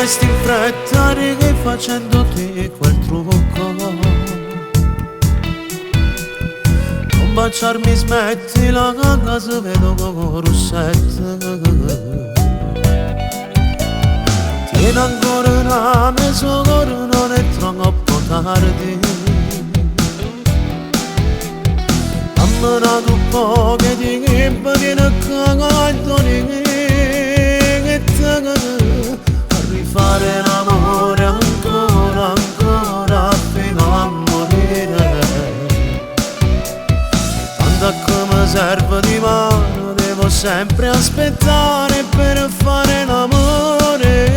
vorresti in fretta rifacendoti quel trucco. Non baciarmi smetti la ganga se vedo con russette. Tieni ancora una mezz'ora, non è troppo tardi. Ammanato un po' che ti impaghi cagandoni. A rifare l'amore ancora, ancora fino a morire. Tanto come serve di mano, devo sempre aspettare per fare l'amore.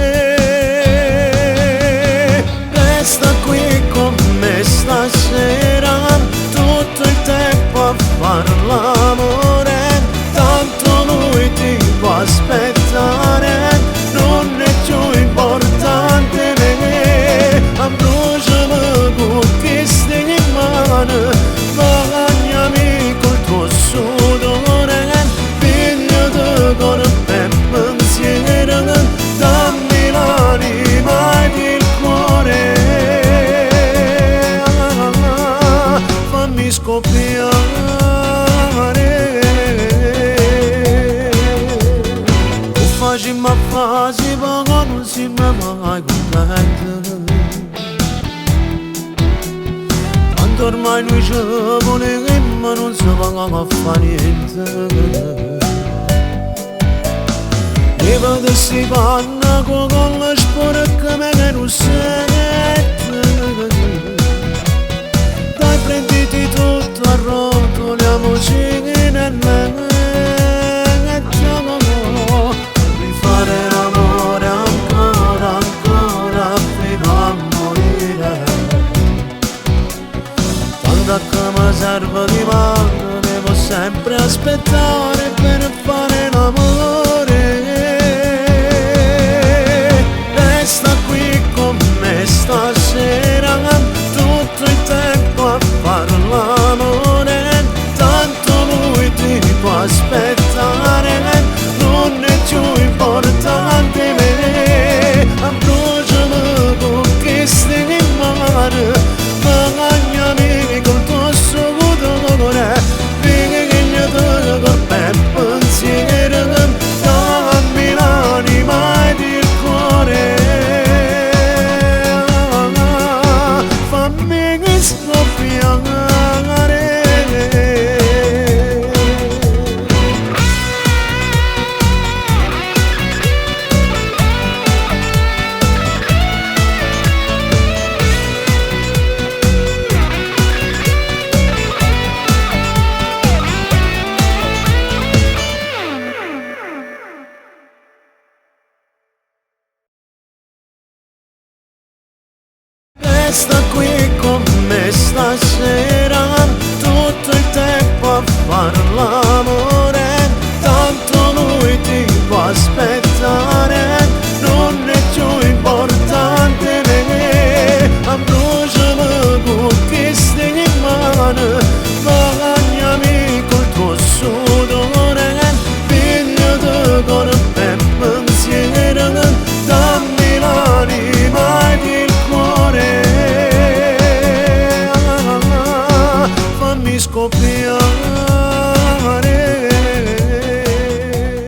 Resta qui con me stasera, tutto il tempo a fare l'amore. Tanto lui ti può aspettare, non è più importante me. Abbracciami con queste mani, bagnami col tuo sudore, pigliati con me pensiero, dammi l'anima ed il cuore, fammi scoppiare. Ma fasi ma non si mai contento. Tanto ormai noi ci volevo ma non si va a fare niente. E vedessi panna con la sporca me che non sente. Dai prenditi tutto a rotoliamoci nella. Fare l'amore ancora, ancora fino a morire. Tanto come serve di mano, devo sempre aspettare per fare l'amore. Resta qui con me stasera, tutto il tempo a fare l'amore. Tanto lui ti può aspettare, non è più importante me. Abbracciami con queste mani, bagnami col tuo sudore, pigliati col me pensiero, dammi l'anima ed il cuore, fammi scoppiare. Resta qui con me stasera, tutto il tempo a fare l'amore. Tanto lui ti può aspettare.